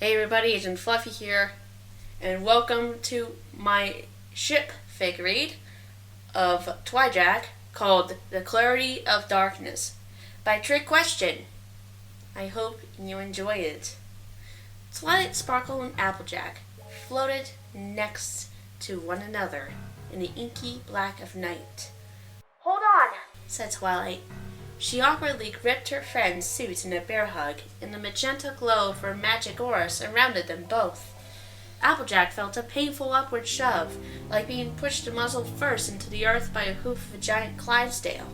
Hey everybody, Agent Fluffy here, and welcome to my Shipfic read of Twijack called The Clarity of Darkness by Trick Question. I hope you enjoy it. Twilight Sparkle and Applejack floated next to one another in the inky black of night. "Hold on," said Twilight. She awkwardly gripped her friend's suit in a bear hug, and the magenta glow of her magic aura surrounded them both. Applejack felt a painful upward shove, like being pushed muzzle first into the earth by a hoof of a giant Clydesdale.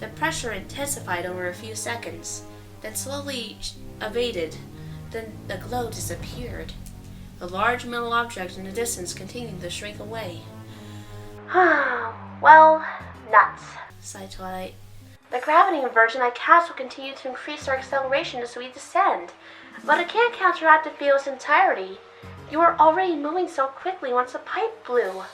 The pressure intensified over a few seconds, then slowly abated. Then the glow disappeared. A large metal object in the distance continued to shrink away. "Well, nuts," sighed Twilight. "The gravity inversion I cast will continue to increase our acceleration as we descend, but it can't counteract the field's entirety. You were already moving so quickly once the pipe blew."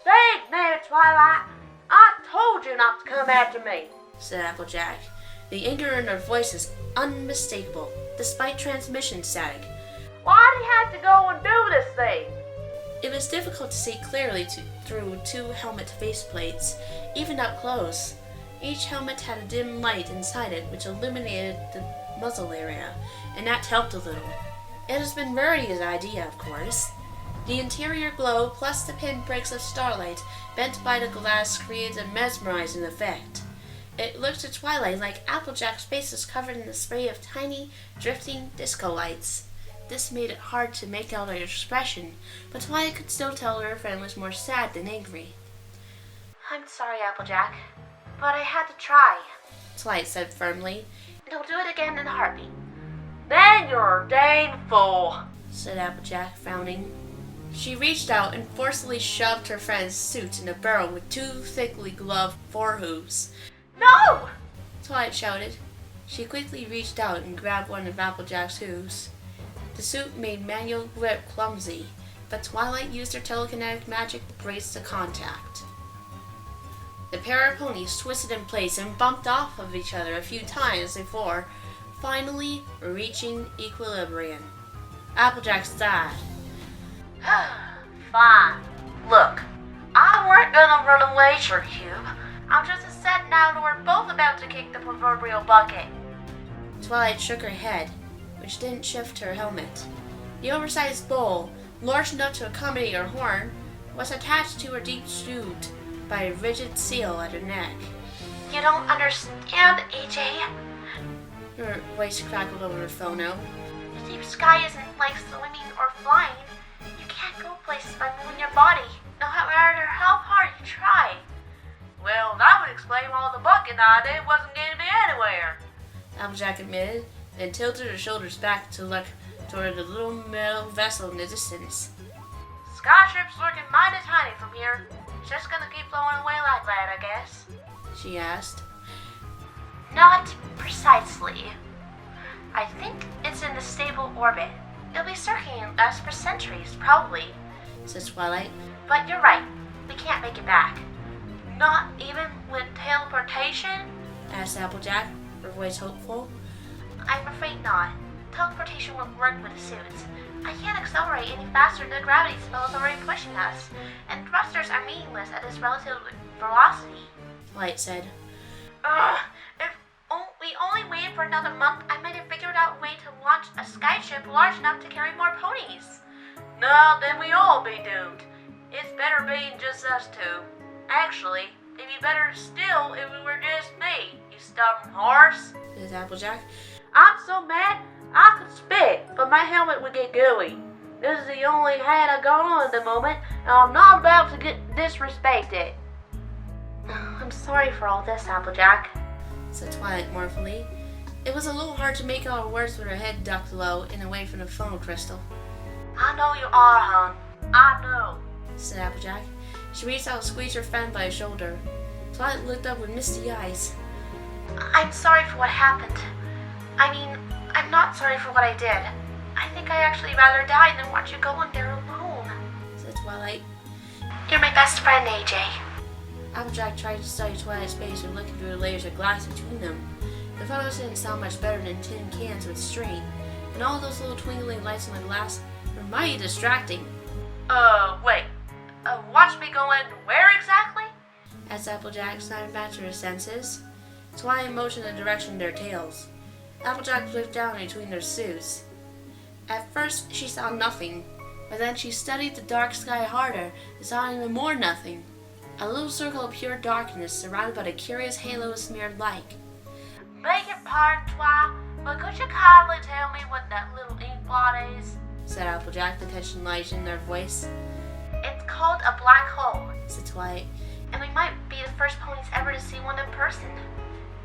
"Dang man, Twilight! I told you not to come after me," said Applejack. The anger in her voice is unmistakable, despite transmission static. "Why do you have to go and do this thing?" It was difficult to see clearly through two helmet faceplates, even up close. Each helmet had a dim light inside it which illuminated the muzzle area, and that helped a little. It has been Rarity's idea, of course. The interior glow plus the pinpricks of starlight bent by the glass created a mesmerizing effect. It looked to Twilight like Applejack's face was covered in a spray of tiny, drifting disco lights. This made it hard to make out her expression, but Twilight could still tell her friend was more sad than angry. "I'm sorry, Applejack, but I had to try," Twilight said firmly. "And I'll do it again in a heartbeat." "Then you're a dang fool," said Applejack, frowning. She reached out and forcefully shoved her friend's suit in a barrel with two thickly gloved forehooves. "No!" Twilight shouted. She quickly reached out and grabbed one of Applejack's hooves. The suit made manual grip clumsy, but Twilight used her telekinetic magic to brace the contact. The pair of ponies twisted in place and bumped off of each other a few times before finally reaching equilibrium. Applejack sighed. "Fine. Look, I weren't gonna run away, Sugar Cube. I'm just upset now that we're both about to kick the proverbial bucket." Twilight shook her head, which didn't shift her helmet. The oversized bowl, large enough to accommodate her horn, was attached to her deep suit by a rigid seal at her neck. "You don't understand, AJ," her voice crackled over her phono. "The deep sky isn't like swimming or flying. You can't go places by moving your body, no matter how hard you try." "Well, that would explain why the bucket I did wasn't getting me anywhere," Applejack admitted, then tilted her shoulders back to look toward the little metal vessel in the distance. "Skyship's looking mighty tiny from here. Just gonna keep flowing away like that, I guess?" she asked. "Not precisely. I think it's in a stable orbit. It'll be circling us for centuries, probably," said Twilight. "But you're right. We can't make it back." "Not even with teleportation?" asked Applejack, her voice hopeful. "I'm afraid not. Teleportation won't work with the suits. I can't accelerate any faster than the gravity spell is already pushing us, and thrusters are meaningless at this relative velocity," Light said. If we only waited for another month, I might have figured out a way to launch a skyship large enough to carry more ponies." "No, then we all be doomed. It's better being just us two. Actually, it'd be better still if it were just me, you stubborn horse," said Applejack. "I'm so mad I could spit, but my helmet would get gooey. This is the only hat I got on at the moment, and I'm not about to get disrespected." "I'm sorry for all this, Applejack," said Twilight mournfully. It was a little hard to make out her words with her head ducked low and away from the phone crystal. "I know you are, hon. I know," said Applejack. She reached out and squeezed her friend by her shoulder. Twilight looked up with misty eyes. "I'm sorry for what happened. I'm not sorry for what I did. I think I'd actually rather die than watch you go in there alone," said Twilight. "You're my best friend, AJ." Applejack tried to study Twilight's face and looking through the layers of glass between them. The photos didn't sound much better than tin cans with string. and all those little twinkling lights on the glass were mighty distracting. Wait. Watch me go in where exactly? As Applejack snapped back to her senses, Twilight motioned in the direction of their tails. Applejack looked down between their suits. At first, she saw nothing, but then she studied the dark sky harder and saw even more nothing. A little circle of pure darkness surrounded by a curious halo of smeared light. Beg your pardon, Twi, but could you kindly tell me what that little ink blot is? Said Applejack, the tension light in their voice. It's called a black hole, Said Twilight. and we might be the first ponies ever to see one in person.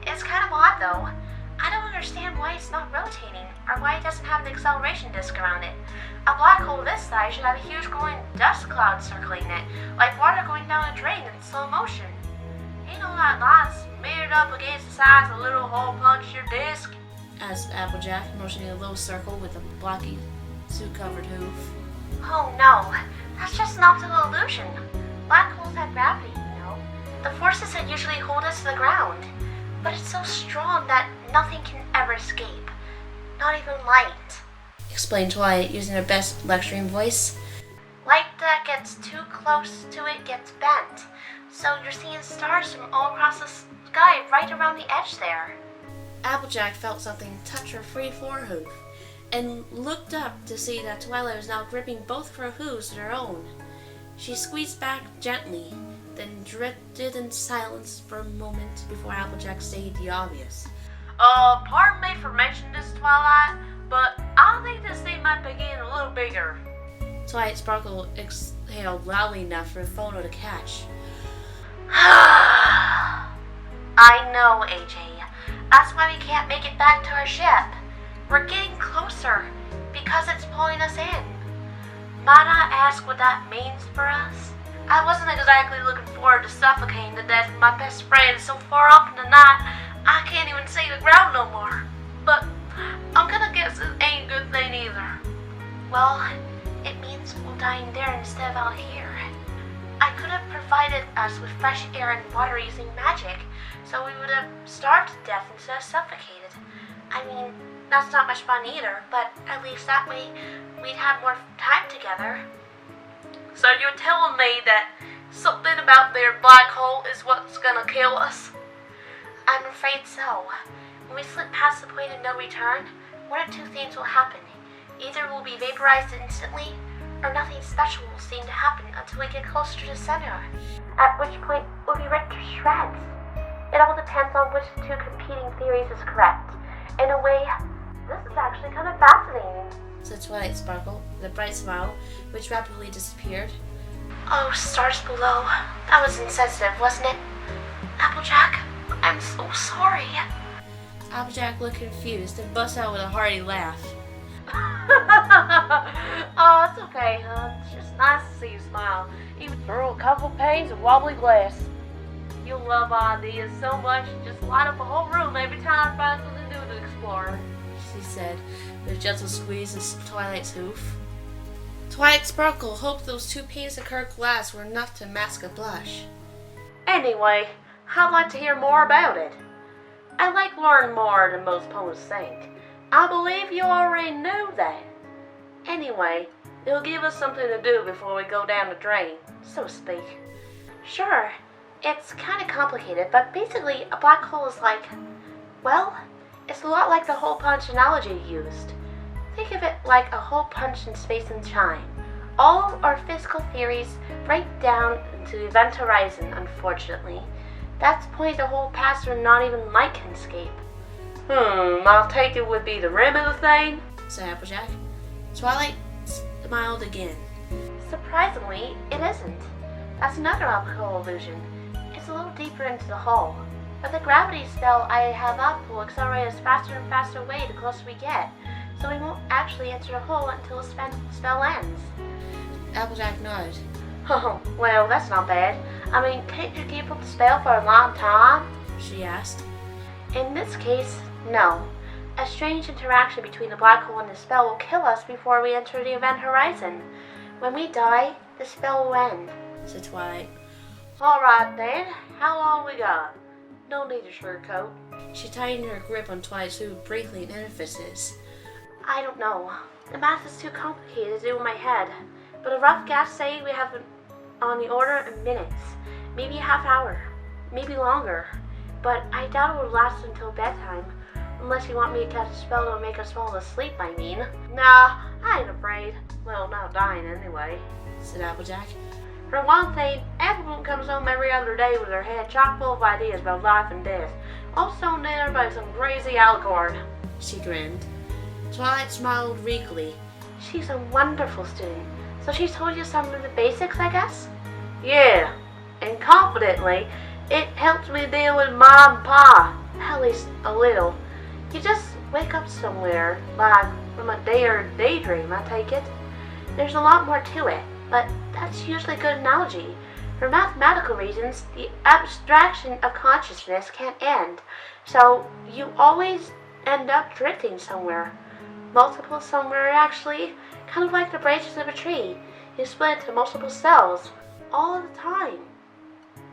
It's kind of odd, though. I don't understand why it's not rotating, or why it doesn't have an acceleration disk around it. A black hole this size should have a huge glowing dust cloud circling it, like water going down a drain in slow motion. You know that light's smeared up against the size of a little hole punch your disk? Asked Applejack, motioning a little circle with a blocky, suit-covered hoof. Oh no, that's just an optical illusion. Black holes have gravity, you know. The forces that usually hold us to the ground. But it's so strong that nothing can ever escape. Not even light. Explained Twilight, using her best lecturing voice. Light that gets too close to it gets bent. So you're seeing stars from all across the sky right around the edge there. Applejack felt something touch her free forehoof, and looked up to see that Twilight was now gripping both of her hooves in her own. She squeezed back gently, then drifted in silence for a moment before Applejack stated the obvious. Pardon me for mentioning this, Twilight, but I think this thing might be getting a little bigger. Twilight Sparkle exhaled loudly enough for Photo to catch. I know, AJ. That's why we can't make it back to our ship. We're getting closer because it's pulling us in. Might I ask what that means for us? I wasn't exactly looking forward to suffocating to death with my best friend so far up in the night I can't even see the ground no more. But I'm gonna guess it ain't a good thing either. Well, it means we'll die in there instead of out here. I could have provided us with fresh air and water using magic, so we would have starved to death instead of suffocated. I mean, that's not much fun either, but at least that way we'd have more time together. So you're telling me that something about their black hole is what's gonna kill us? I'm afraid so. When we slip past the point of no return, one of two things will happen. Either we'll be vaporized instantly, or nothing special will seem to happen until we get closer to the center, at which point we'll be ripped to shreds. It all depends on which of the two competing theories is correct. In a way, this is actually kind of fascinating, Said Twilight Sparkle, with a bright smile, which rapidly disappeared. Oh, stars below. That was insensitive, wasn't it? Applejack, I'm so sorry. Applejack looked confused and bust out with a hearty laugh. Oh, it's okay, hon. It's just nice to see you smile, even through a couple panes of wobbly glass. You love ideas so much, you just light up a whole room every time I find something new to explore. She said, with a gentle squeeze of Twilight's hoof. Twilight Sparkle hoped those 2 panes of Kirk glass were enough to mask a blush. Anyway, I'd like to hear more about it. I like learning more than most ponies think. I believe you already knew that. Anyway, it'll give us something to do before we go down the drain, so to speak. Sure, it's kind of complicated, but basically a black hole is like, well, it's a lot like the hole punch analogy used. Think of it like a hole punch in space and time. All our physical theories break down into the event horizon, unfortunately. That's the point the hole past where not even light can escape. I'll take it would be the rim of the thing, said Applejack. Twilight smiled again. Surprisingly, it isn't. That's another optical illusion. It's a little deeper into the hole. But the gravity spell I have up will accelerate us faster and faster away the closer we get, so we won't actually enter the hole until the spell ends. Applejack nodded. Oh, well, that's not bad. I mean, can't you keep up the spell for a long time? She asked. In this case, no. A strange interaction between the black hole and the spell will kill us before we enter the event horizon. When we die, the spell will end, said Twilight. Alright then, how long we got? No need to sugarcoat. She tightened her grip on Twilight's hoof briefly in emphasis. I don't know. The math is too complicated to do in my head. But a rough guess say we have on the order of minutes. Maybe a half hour. Maybe longer. But I doubt it will last until bedtime. Unless you want me to cast a spell to make us fall asleep, I mean. Nah, I ain't afraid. Well, not dying anyway, said Applejack. For one thing, everyone comes home every other day with their head chock full of ideas about life and death. All sewn there by some crazy alicorn. She grinned. Twilight smiled regally. She's a wonderful student. So she's told you some of the basics, I guess? Yeah, and confidently, it helps me deal with Mom and Pa. At least a little. You just wake up somewhere, like from a day or daydream, I take it. There's a lot more to it, but that's usually a good analogy. For mathematical reasons, the abstraction of consciousness can't end, so you always end up drifting somewhere. Multiple somewhere, actually, kind of like the branches of a tree. You split into multiple cells, all the time.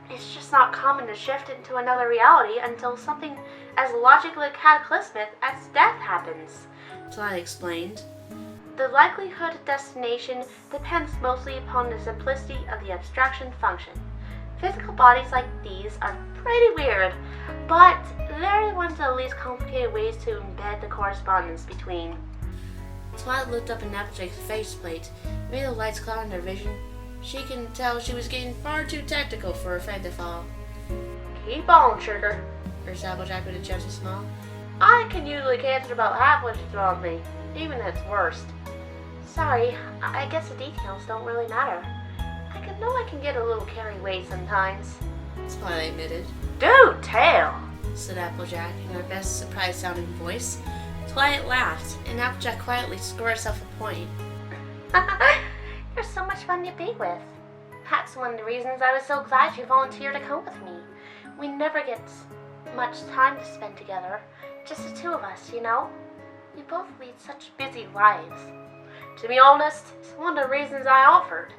It's just not common to shift into another reality until something as logically cataclysmic as death happens, Twilight explained. The likelihood of destination depends mostly upon the simplicity of the abstraction function. Physical bodies like these are pretty weird, but they're the ones with the least complicated ways to embed the correspondence between. Twilight looked up in Applejack's faceplate, made the lights cloud in her vision. She can tell she was getting far too technical for her friend to follow. Keep on, Sugar, urged Applejack with a gentle smile. I can usually catch about half what you throw at me, even at its worst. Sorry, I guess the details don't really matter. I can get a little carried away sometimes. Twilight admitted. Do tell, said Applejack in her best surprised-sounding voice. Twilight laughed, and Applejack quietly scored herself a point. You're so much fun to be with. That's one of the reasons I was so glad you volunteered to come with me. We never get much time to spend together, just the two of us, you know? We both lead such busy lives. To be honest, it's one of the reasons I offered.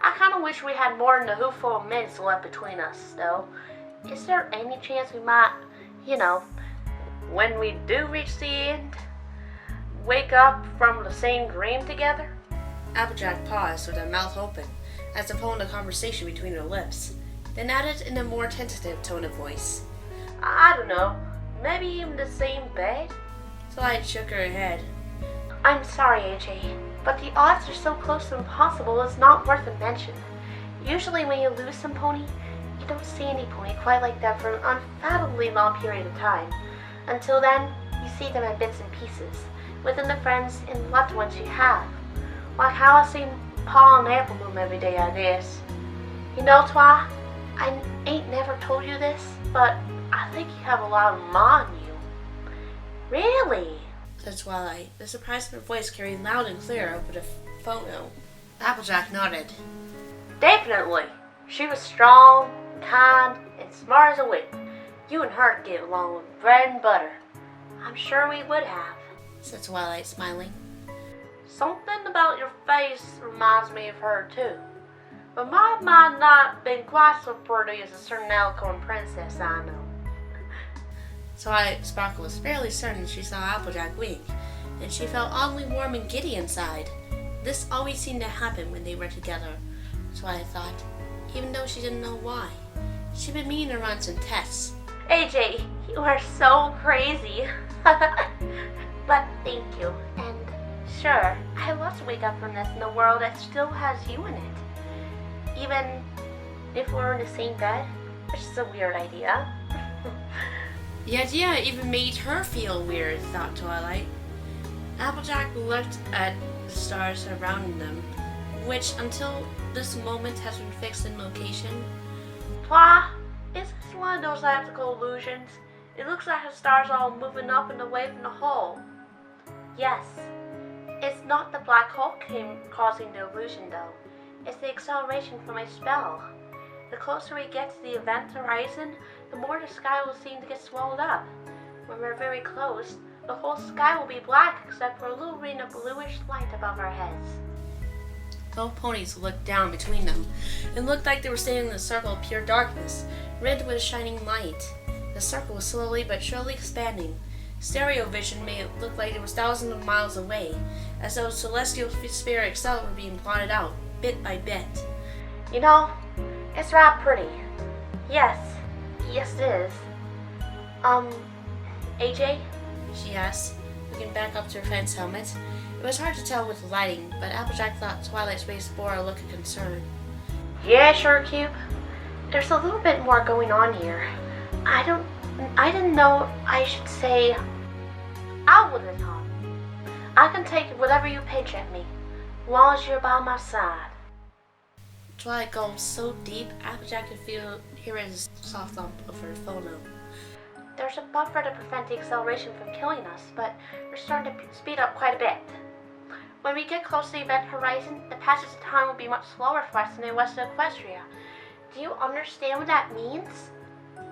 I kind of wish we had more than a hooful of minutes left between us, though. Is there any chance we might, when we do reach the end, wake up from the same dream together? Applejack paused with her mouth open, as if holding a conversation between her lips, then added in a more tentative tone of voice. I don't know. Maybe even the same bed? Twilight shook her head. I'm sorry, AJ, but the odds are so close to impossible it's not worth a mention. Usually when you lose some pony, you don't see any pony quite like that for an unfathomably long period of time. Until then, you see them in bits and pieces, within the friends and loved ones you have. Like how I see Pa and Apple Bloom every day, I guess. You know, Twi, I ain't never told you this, but I think you have a lot of Ma in you. Really? Said Twilight, the surprise in her voice carried loud and clear over the photo. Applejack nodded. Definitely. She was strong, kind, and smart as a whip. You and her get along with bread and butter. I'm sure we would have, said Twilight, smiling. Something about your face reminds me of her, too. But mine might not been quite so pretty as a certain alicorn princess I know. Twilight Sparkle was fairly certain she saw Applejack wink, and she felt oddly warm and giddy inside. This always seemed to happen when they were together, Twilight thought, even though she didn't know why. She'd been meaning to run some tests. AJ, you are so crazy. But thank you, and sure, I love to wake up from this in a world that still has you in it. Even if we're in the same bed, which is a weird idea. The idea even made her feel weird, thought Twilight. Applejack looked at the stars surrounding them, which until this moment has been fixed in location. Twa, is this one of those optical illusions? It looks like the stars are all moving up and away from the hole. Yes. It's not the black hole causing the illusion, though. It's the acceleration from a spell. The closer we get to the event horizon, the more the sky will seem to get swallowed up. When we're very close, the whole sky will be black except for a little ring of bluish light above our heads. Both ponies looked down between them, and looked like they were standing in a circle of pure darkness, red with a shining light. The circle was slowly but surely expanding. Stereo vision made it look like it was thousands of miles away, as though celestial sphere itself were being plotted out, bit by bit. You know, it's right pretty. Yes it is. AJ? She asked, looking back up to her friend's helmet. It was hard to tell with the lighting, but Applejack thought Twilight's face bore a look of concern. Yeah, sure, Cube. There's a little bit more going on here. I didn't know I should say. I wouldn't, hon. I can take whatever you pitch at me, as long as you're by my side. Twilight gulped so deep, Applejack could hear his soft thump of her phono. There's a buffer to prevent the acceleration from killing us, but we're starting to speed up quite a bit. When we get close to the event horizon, the passage of time will be much slower for us than it was to Equestria. Do you understand what that means?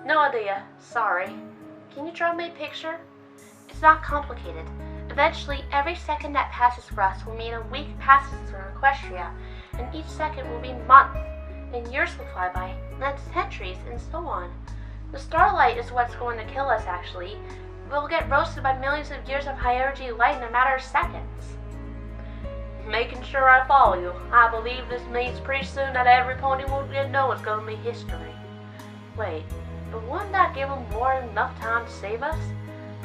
No idea. Sorry. Can you draw me a picture? It's not complicated. Eventually, every second that passes for us will mean a week passes for Equestria, and each second will be months, and years will fly by, and then centuries, and so on. The starlight is what's going to kill us, actually. We'll get roasted by millions of years of high-energy light in a matter of seconds. Making sure I follow you. I believe this means pretty soon that every pony will know it's going to be history. Wait, but wouldn't that give them more than enough time to save us?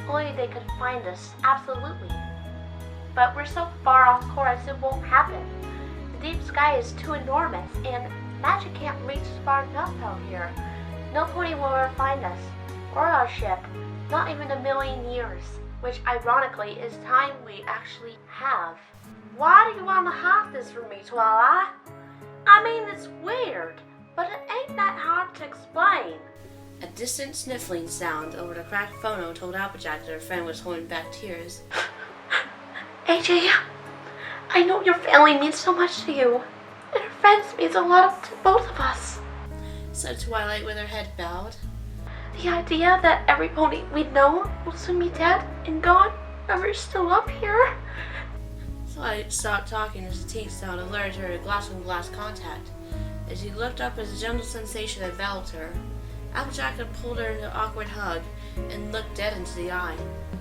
Only they could find us, absolutely. But we're so far off course it won't happen. The deep sky is too enormous, and magic can't reach far enough out here. No pony will ever find us, or our ship, not even a million years, which ironically is time we actually have. Why do you want to hide this from me, Twilight? I mean, it's weird, but it ain't that hard to explain. A distant sniffling sound over the cracked phono told Applejack that her friend was holding back tears. AJ, I know your family means so much to you, and her friends means a lot to both of us, said Twilight with her head bowed. The idea that every pony we know will soon be dead and gone, but we're still up here. Twilight stopped talking as the teeth sound alerted her to glass-on-glass contact. As she looked up as a gentle sensation enveloped her, Applejack had pulled her into an awkward hug and looked dead into the eye,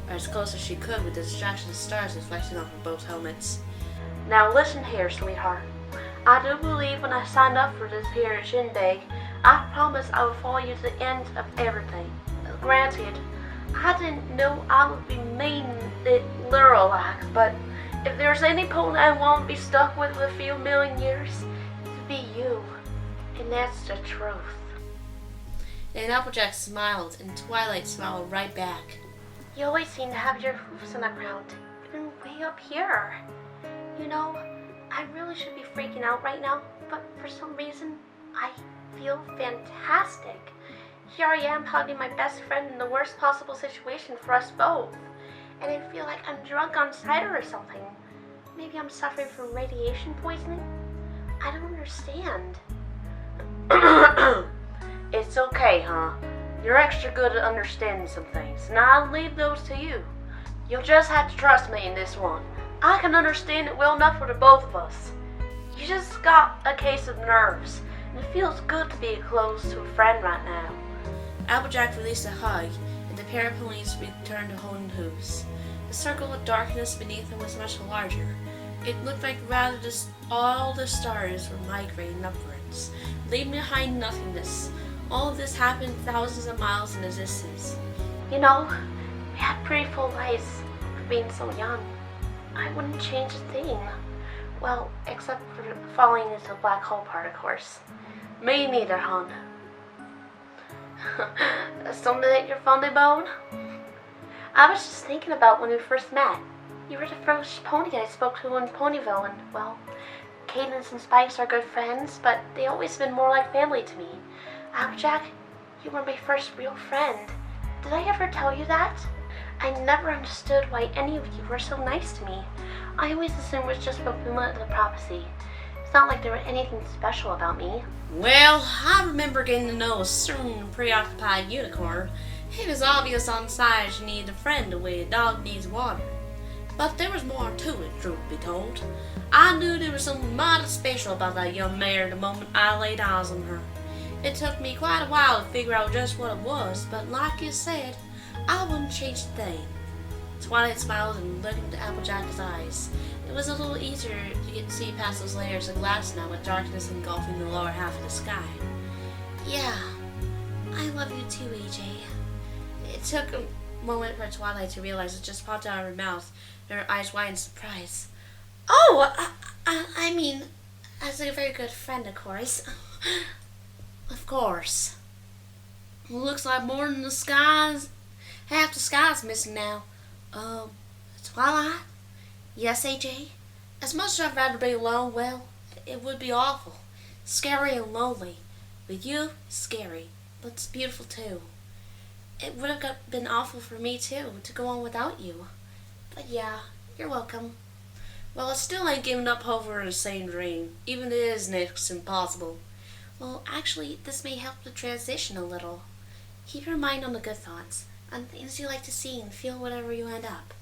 or as close as she could with the distraction of stars reflecting off of both helmets. Now listen here, sweetheart. I do believe when I signed up for this here shindig, I promised I would follow you to the end of everything. Granted, I didn't know I would be mean it literal-like, but if there's any pony I won't be stuck with for a few million years, it'd be you. And that's the truth. Then Applejack smiled, and Twilight smiled right back. You always seem to have your hoofs on the ground, even way up here. You know, I really should be freaking out right now, but for some reason, I feel fantastic. Here I am hugging my best friend in the worst possible situation for us both. And I feel like I'm drunk on cider or something. Maybe I'm suffering from radiation poisoning? I don't understand. It's okay, huh? You're extra good at understanding some things, and I'll leave those to you. You'll just have to trust me in this one. I can understand it well enough for the both of us. You just got a case of nerves, and it feels good to be close to a friend right now. Applejack released a hug, and the pair of ponies returned to holding hooves. The circle of darkness beneath them was much larger. It looked like rather all the stars were migrating upwards, leaving behind nothingness. All of this happened thousands of miles in the distance. You know, we had pretty full lives for being so young. I wouldn't change a thing. Well, except for falling into the black hole part, of course. Me neither, hon. Something at your funny bone? I was just thinking about when we first met. You were the first pony I spoke to in Ponyville, and, well, Cadence and Spikes are good friends, but they always been more like family to me. Applejack, you were my first real friend. Did I ever tell you that? I never understood why any of you were so nice to me. I always assumed it was just fulfillment of the prophecy. It's not like there was anything special about me. Well, I remember getting to know a certain preoccupied unicorn. It was obvious on sight she needed a friend the way a dog needs water. But there was more to it, truth be told. I knew there was something mighty special about that young mare the moment I laid eyes on her. It took me quite a while to figure out just what it was, but like you said, I wouldn't change a thing. Twilight smiled and looked into Applejack's eyes. It was a little easier to get to see past those layers of glass now with darkness engulfing the lower half of the sky. Yeah, I love you too, AJ. It took a moment for Twilight to realize it just popped out of her mouth, and her eyes wide in surprise. Oh, I mean, as a very good friend, of course. Of course. Looks like more than the skies. Half the sky's missing now. Twilight? Yes, AJ? As much as I'd rather be alone, well, it would be awful. Scary and lonely. With you, scary. But it's beautiful, too. It would have been awful for me, too, to go on without you. But yeah, you're welcome. Well, I still ain't giving up hope for the same dream, even if it is next impossible. Well, actually, this may help the transition a little. Keep your mind on the good thoughts, on things you like to see and feel whatever you end up.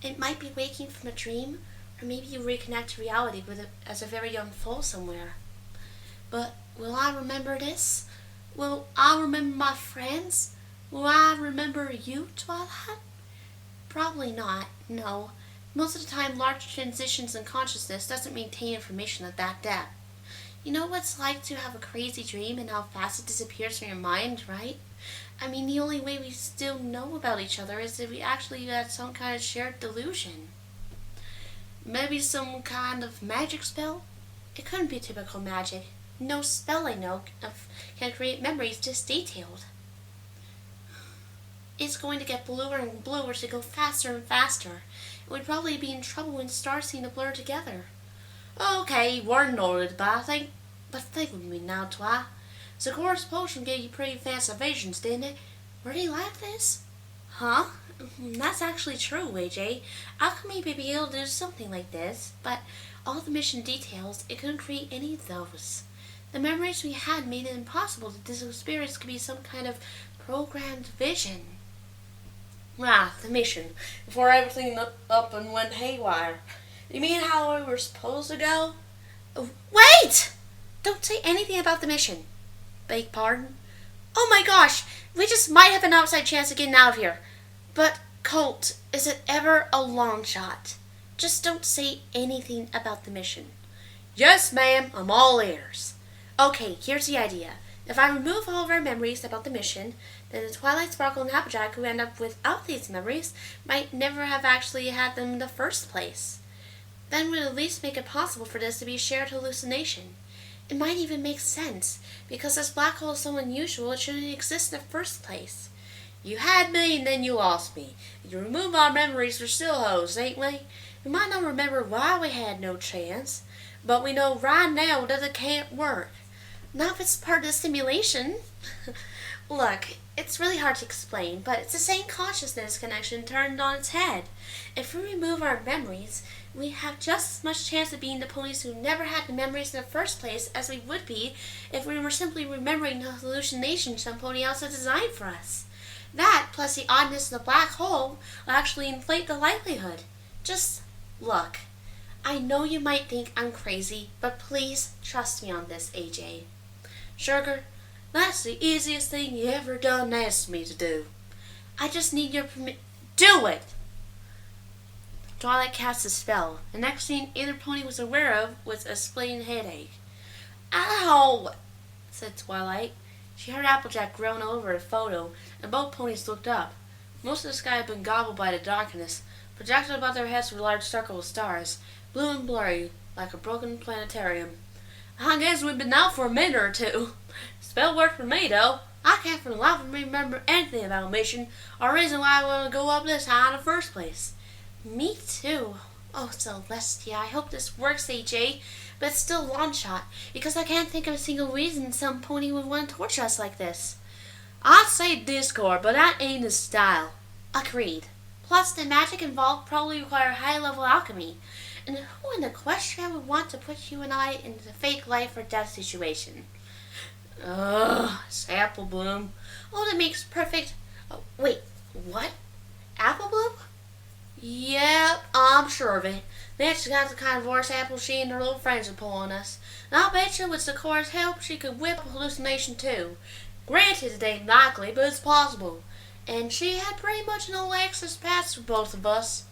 It might be waking from a dream, or maybe you reconnect to reality with it as a very young foal somewhere. But will I remember this? Will I remember my friends? Will I remember you, Twilight? Probably not, no. Most of the time, large transitions in consciousness doesn't maintain information at that depth. You know what it's like to have a crazy dream and how fast it disappears from your mind, right? I mean, the only way we still know about each other is if we actually had some kind of shared delusion. Maybe some kind of magic spell? It couldn't be typical magic. No spell I know can create memories this detailed. It's going to get bluer and bluer to go faster and faster. It would probably be in trouble when stars seem to blur together. Okay, you weren't noted, but think with me now, Twi. Zagor's potion gave you pretty fast visions, didn't it? Were they like this? Huh? That's actually true, AJ. Alchemy may be able to do something like this, but all the mission details, it couldn't create any of those. The memories we had made it impossible that this experience could be some kind of programmed vision. Ah, the mission. Before everything up and went haywire. You mean how we were supposed to go? Wait! Don't say anything about the mission. Beg pardon? Oh my gosh! We just might have an outside chance of getting out of here. But, Colt, is it ever a long shot? Just don't say anything about the mission. Yes, ma'am. I'm all ears. Okay, here's the idea. If I remove all of our memories about the mission, then the Twilight Sparkle and Applejack who end up without these memories might never have actually had them in the first place. Then would at least make it possible for this to be a shared hallucination. It might even make sense, because this black hole is so unusual it shouldn't exist in the first place. You had me and then you lost me. If you remove our memories, we're still hoes, ain't we? We might not remember why we had no chance, but we know right now that it can't work. Not if it's part of the simulation. Look, it's really hard to explain, but it's the same consciousness connection turned on its head. If we remove our memories, we have just as much chance of being the ponies who never had the memories in the first place as we would be if we were simply remembering the hallucination some pony else had designed for us. That, plus the oddness of the black hole, will actually inflate the likelihood. Just look. I know you might think I'm crazy, but please trust me on this, AJ. Sugar, that's the easiest thing you ever done asked me to do. I just need your permission. Do it! Twilight cast a spell. The next thing either pony was aware of was a splitting headache. Ow! Said Twilight. She heard Applejack groan over a photo, and both ponies looked up. Most of the sky had been gobbled by the darkness. Projected above their heads were a large circle of stars, blue and blurry, like a broken planetarium. I guess we've been out for a minute or two. Spell worked for me, though. I can't for the life of me remember anything about a mission, or reason why I want to go up this high in the first place. Me too. Oh, Celestia, I hope this works, AJ, but it's still a long shot, because I can't think of a single reason some pony would want to torture us like this. I'd say Discord, but that ain't his style. Agreed. Plus, the magic involved probably require high-level alchemy, and who in the question would want to put you and I into a fake life or death situation? Ugh, it's Apple Bloom. Oh, that makes perfect... Oh, wait, what? Apple Bloom? Yep, I'm sure of it. That's got the kind of voice Apple she and her little friends would pull on us. And I'll bet you with Sakura's help she could whip a hallucination too. Granted, it ain't likely, but it's possible. and she had pretty much no access pass for both of us.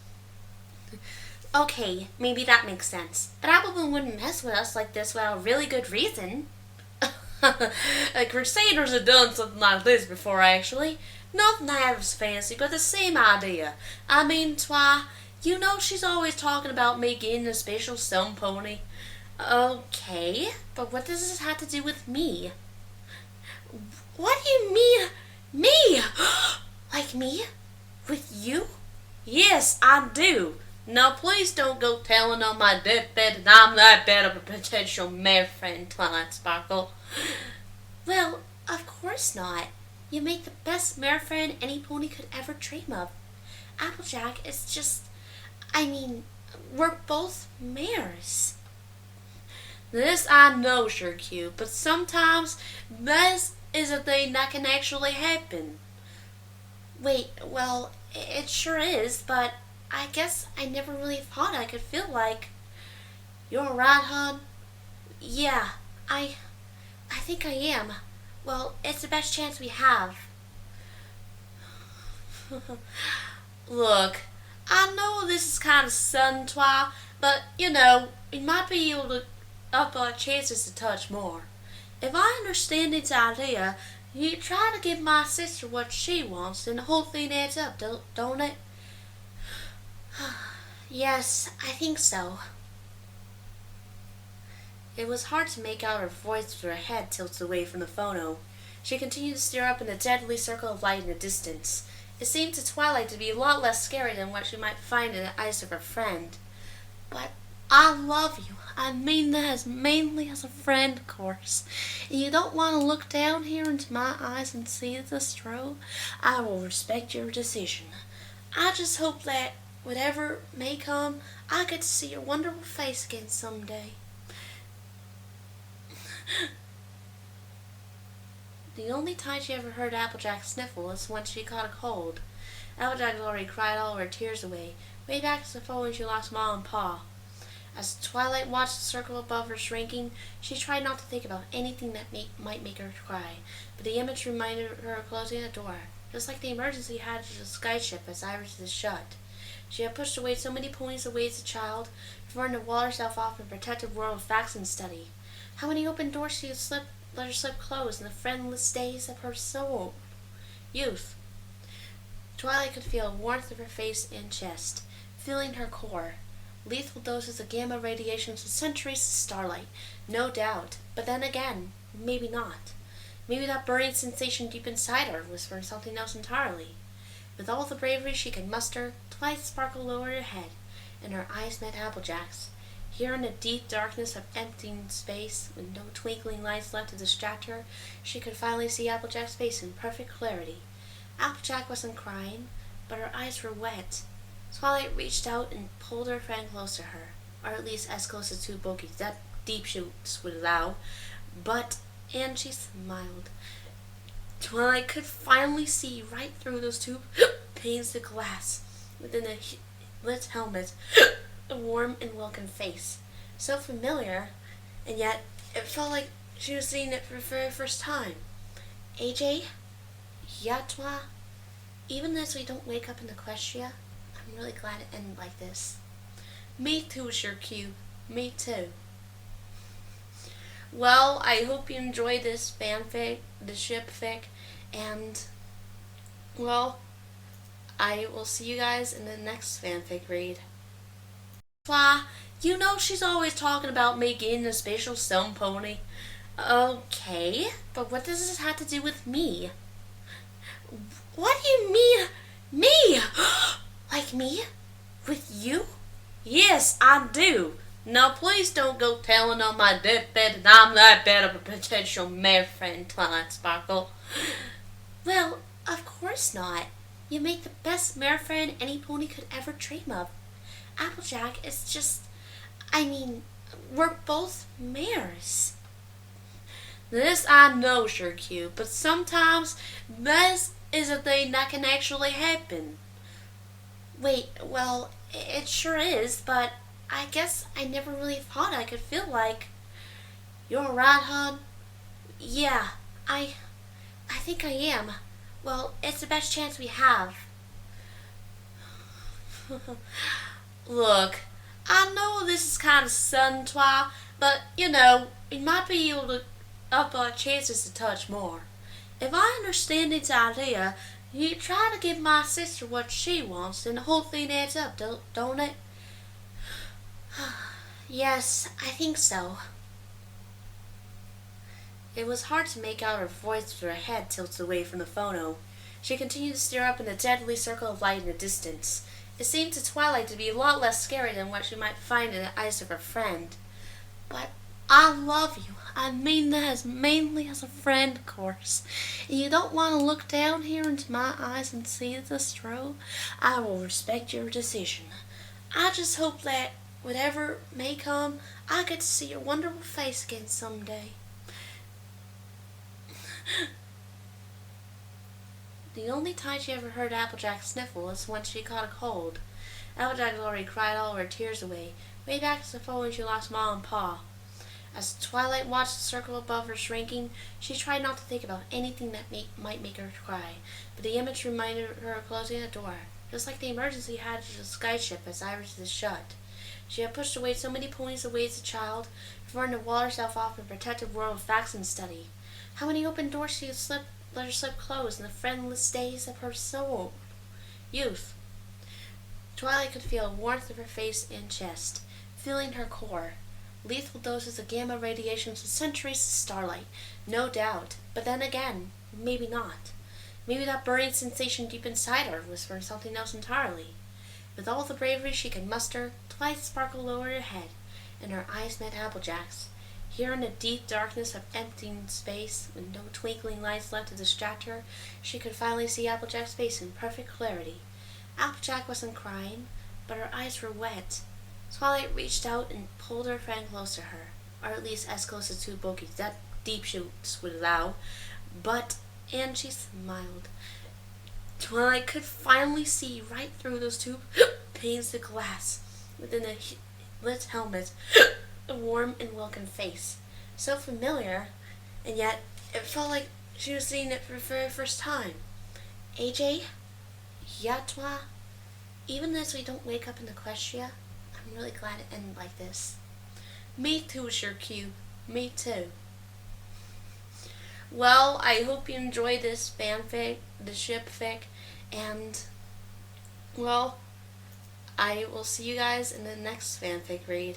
Okay, maybe that makes sense. But Appleman wouldn't mess with us like this without a really good reason. Crusaders have done something like this before, actually. Nothing half as fancy, but the same idea. I mean, Twi, you know she's always talking about me getting a special stone pony. Okay, but what does this have to do with me? What do you mean, me? Like me? With you? Yes, I do. Now please don't go telling on my deathbed that I'm that bad of a potential mare friend, Twilight Sparkle. Well, of course not. You make the best mare friend any pony could ever dream of. Applejack is just... we're both mares. This I know, sure cute, but sometimes this is a thing that can actually happen. Wait, well, it sure is, but I guess I never really thought I could feel like... You're right, hon? Yeah, I think I am. Well, it's the best chance we have. Look, I know this is kind of sudden, Twi, but, we might be able to up our chances a touch more. If I understand its idea, you try to give my sister what she wants, and the whole thing adds up, don't it? Yes, I think so. It was hard to make out her voice with her head tilted away from the phono. She continued to stare up in the deadly circle of light in the distance. It seemed to Twilight to be a lot less scary than what she might find in the eyes of her friend. But I love you. I mean that as mainly as a friend, of course. And you don't want to look down here into my eyes and see this true. I will respect your decision. I just hope that whatever may come, I get to see your wonderful face again someday. The only time she ever heard Applejack sniffle was when she caught a cold. Applejack had already cried all her tears away, way back to the fall when she lost Ma and Pa. As Twilight watched the circle above her shrinking, she tried not to think about anything that might make her cry, but the image reminded her of closing the door, just like the emergency hatch of the skyship as Iris is shut. She had pushed away so many ponies away as a child, preferring to wall herself off in a protected world of facts and study. How many open doors she had let her slip closed in the friendless days of her soul youth. Twilight could feel warmth of her face and chest, filling her core. Lethal doses of gamma radiation for centuries of starlight, no doubt. But then again, maybe not. Maybe that burning sensation deep inside her was for something else entirely. With all the bravery she could muster, Twilight Sparkle lowered her head, and her eyes met Applejack's. Here in the deep darkness of empty space, with no twinkling lights left to distract her, she could finally see Applejack's face in perfect clarity. Applejack wasn't crying, but her eyes were wet. Twilight reached out and pulled her friend close to her, or at least as close as two bogies that deep shoots would allow, and she smiled. Twilight could finally see right through those two panes of glass within the lit helmet. A warm and welcome face, so familiar, and yet it felt like she was seeing it for the very first time. AJ? Yeah, Twa? Even as we don't wake up in Equestria, I'm really glad it ended like this. Me too, sure Q. Me too. Well, I hope you enjoyed this fanfic, the Shipfic, and, well, I will see you guys in the next fanfic read. Why, you know she's always talking about me getting a special stone pony. Okay, but what does this have to do with me? What do you mean, me? Like me? With you? Yes, I do. Now please don't go telling on my deathbed that I'm that bad of a potential mare friend, Twilight Sparkle. Well, of course not. You make the best mare friend any pony could ever dream of. Applejack is just... we're both mares. This I know, sure cute, but sometimes this is a thing that can actually happen. Wait, well, it sure is, but I guess I never really thought I could feel like... You're right, hon? Yeah, I think I am. Well, it's the best chance we have. Look, I know this is kind of sudden, Twi, but we might be able to up our chances a touch more. If I understand its idea, you try to give my sister what she wants, and the whole thing adds up, don't it? Yes, I think so. It was hard to make out her voice with her head tilted away from the phono. She continued to stare up in the deadly circle of light in the distance. It seemed to Twilight to be a lot less scary than what she might find in the eyes of her friend. But I love you. I mean that as mainly as a friend, of course. And you don't want to look down here into my eyes and see this through. I will respect your decision. I just hope that whatever may come, I get to see your wonderful face again someday. The only time she ever heard Applejack sniffle was when she caught a cold. Applejack had already cried all her tears away, way back to the fall when she lost Ma and Pa. As Twilight watched the circle above her shrinking, she tried not to think about anything that might make her cry, but the image reminded her of closing the door, just like the emergency hatch of the skyship as Iris is shut. She had pushed away so many ponies away as a child, preferring to wall herself off in a protective world of facts and study. How many open doors she had let her slip closed in the friendless days of her soul youth. Twilight could feel the warmth of her face and chest, feeling her core. Lethal doses of gamma radiation for centuries of starlight, no doubt. But then again, maybe not. Maybe that burning sensation deep inside her was for something else entirely. With all the bravery she could muster, Twilight sparkled lowered her head, and her eyes met Applejack's. Here in the deep darkness of empty space, with no twinkling lights left to distract her, she could finally see Applejack's face in perfect clarity. Applejack wasn't crying, but her eyes were wet. Twilight reached out and pulled her friend close to her, or at least as close as two bogies that deep shoots would allow, and she smiled. Twilight could finally see right through those two panes of glass within the lit helmet. A warm and welcome face, so familiar, and yet it felt like she was seeing it for the very first time. AJ? Yeah, Twa? Even as we don't wake up in Equestria, I'm really glad it ended like this. Me too, Cube. Me too. Well, I hope you enjoyed this fanfic, the shipfic, and, well, I will see you guys in the next fanfic read.